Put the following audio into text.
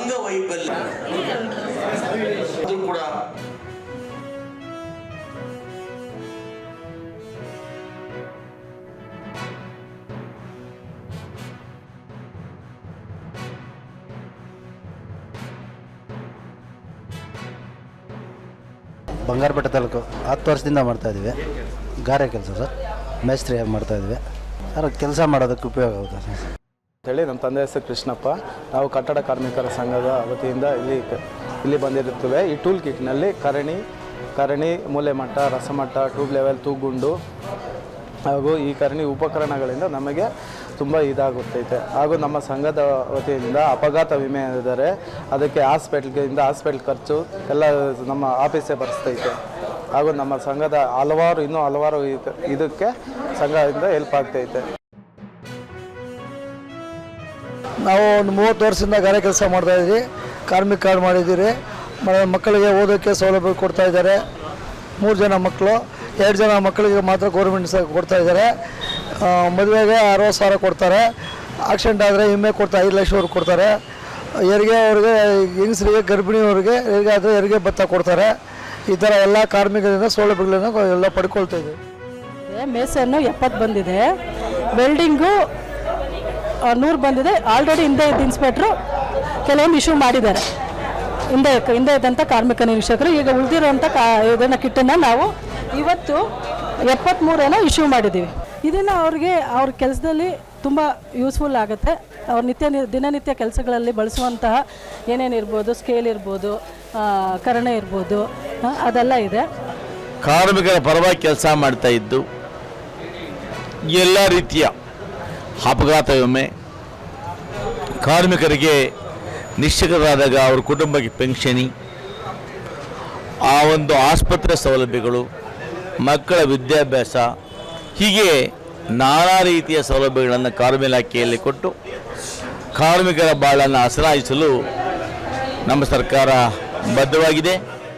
ಅಂಗವೈಫಲ್ಯ ಕೂಡ ಬಂಗಾರಪೇಟೆ ತಾಲೂಕು 10 ವರ್ಷದಿಂದ ಮಾಡ್ತಾಯಿದ್ದೀವಿ. ಗಾರೆ ಕೆಲಸ ಸರ್, ಮೇಸ್ತ್ರಿಯಾಗಿ ಮಾಡ್ತಾಯಿದ್ವಿ ಸರ್. ಕೆಲಸ ಮಾಡೋದಕ್ಕೆ ಉಪಯೋಗ ಆಗುತ್ತೆ ಸರ್ ಅಂತೇಳಿ ನಮ್ಮ ತಂದೆ ಹೆಸರು ಕೃಷ್ಣಪ್ಪ. ನಾವು ಕಟ್ಟಡ ಕಾರ್ಮಿಕರ ಸಂಘದ ವತಿಯಿಂದ ಇಲ್ಲಿ ಬಂದಿರುತ್ತೇವೆ. ಈ ಟೂಲ್ ಕಿಟ್ನಲ್ಲಿ ಕರಣಿ ಮೂಲೆಮಟ್ಟ, ರಸಮಟ್ಟ, ಟ್ಯೂಬ್ ಲೆವೆಲ್, ತೂಗುಂಡು ಹಾಗೂ ಈ ಕರಣಿ ಉಪಕರಣಗಳಿಂದ ನಮಗೆ ತುಂಬ ಇದಾಗುತ್ತೈತೆ. ಹಾಗೂ ನಮ್ಮ ಸಂಘದ ವತಿಯಿಂದ ಅಪಘಾತ ವಿಮೆ ಇದ್ದಾರೆ, ಅದಕ್ಕೆ ಹಾಸ್ಪಿಟಲ್ ಖರ್ಚು ಎಲ್ಲ ನಮ್ಮ ಆಫೀಸೇ ಭರಿಸ್ತೈತೆ. ಹಾಗೂ ನಮ್ಮ ಸಂಘದ ಇನ್ನೂ ಹಲವಾರು ಇದಕ್ಕೆ ಸಂಘದಿಂದ ಹೆಲ್ಪ್ ಆಗ್ತೈತೆ. ನಾವು ಒಂದು 30 ವರ್ಷದಿಂದ ಗಾರೆ ಕೆಲಸ ಮಾಡ್ತಾಯಿದ್ದೀವಿ. ಕಾರ್ಮಿಕ ಕಾರ್ಡ್ ಮಾಡಿದ್ದೀರಿ. ಮಕ್ಕಳಿಗೆ ಓದೋಕ್ಕೆ ಸೌಲಭ್ಯ ಕೊಡ್ತಾಯಿದ್ದಾರೆ. 3 ಜನ ಮಕ್ಕಳು, 2 ಜನ ಮಕ್ಕಳಿಗೆ ಮಾತ್ರ ಗೌರ್ಮೆಂಟ್ ಕೊಡ್ತಾ ಇದ್ದಾರೆ. ಮದುವೆಗೆ 60,000 ಕೊಡ್ತಾರೆ. ಆಕ್ಸಿಡೆಂಟ್ ಆದರೆ ವಿಮೆ ಕೊಡ್ತಾರೆ, 5 ಲಕ್ಷವರೆಗೆ ಕೊಡ್ತಾರೆ. ಹೆರಿಗೆ ಅವ್ರಿಗೆ, ಹೆಂಗಸರಿಗೆ, ಗರ್ಭಿಣಿಯವ್ರಿಗೆ ಹೆರಿಗೆ ಆದರೆ ಹೆರಿಗೆ ಭತ್ತ ಕೊಡ್ತಾರೆ. ಈ ಥರ ಎಲ್ಲ ಕಾರ್ಮಿಕರಿಂದ ಸೌಲಭ್ಯಗಳನ್ನು ಎಲ್ಲ ಪಡ್ಕೊಳ್ತಾ ಇದ್ದೀವಿ. ಮೇಸನ್ನು 70 ಬಂದಿದೆ, ವೆಲ್ಡಿಂಗು 100 ಬಂದಿದೆ. ಆಲ್ರೆಡಿ ಹಿಂದೆ ಇದ್ದ ಇನ್ಸ್ಪೆಕ್ಟ್ರು ಕೆಲವೊಂದು ಇಶ್ಯೂ ಮಾಡಿದ್ದಾರೆ. ಹಿಂದೆ ಇದ್ದಂಥ ಕಾರ್ಮಿಕ ನಿರೀಕ್ಷಕರು ಈಗ ಉಳಿದಿರೋಂಥ ಇದನ್ನು ಕಿಟ್ಟನ್ನು ನಾವು ಇವತ್ತು 73 ಇಶ್ಯೂ ಮಾಡಿದ್ದೀವಿ. ಇದನ್ನು ಅವ್ರ ಕೆಲಸದಲ್ಲಿ ತುಂಬ ಯೂಸ್ಫುಲ್ ಆಗುತ್ತೆ. ಅವ್ರ ದಿನನಿತ್ಯ ಕೆಲಸಗಳಲ್ಲಿ ಬಳಸುವಂತಹ ಏನೇನಿರ್ಬೋದು, ಸ್ಕೇಲ್ ಇರ್ಬೋದು, ಕರಣೆ ಇರ್ಬೋದು, ಅದೆಲ್ಲ ಇದೆ. ಕಾರ್ಮಿಕರ ಪರವಾಗಿ ಕೆಲಸ ಮಾಡ್ತಾ ಇದ್ದು ಎಲ್ಲ ರೀತಿಯ ಅಪಘಾತ ವಿಮೆ, ಕಾರ್ಮಿಕರಿಗೆ ನಿಶ್ಚಿತರಾದಾಗ ಅವ್ರ ಕುಟುಂಬಕ್ಕೆ ಪೆನ್ಷನಿ, ಆ ಒಂದು ಆಸ್ಪತ್ರೆ ಸೌಲಭ್ಯಗಳು, ಮಕ್ಕಳ ವಿದ್ಯಾಭ್ಯಾಸ, ಹೀಗೆ ನಾನಾ ರೀತಿಯ ಸೌಲಭ್ಯಗಳನ್ನು ಕಾರ್ಮಿಕ ಇಲಾಖೆಯಲ್ಲಿ ಕೊಟ್ಟು ಕಾರ್ಮಿಕರ ಬಾಳನ್ನು ಹಸನಾಯಿಸಲು ನಮ್ಮ ಸರ್ಕಾರ ಬದ್ಧವಾಗಿದೆ.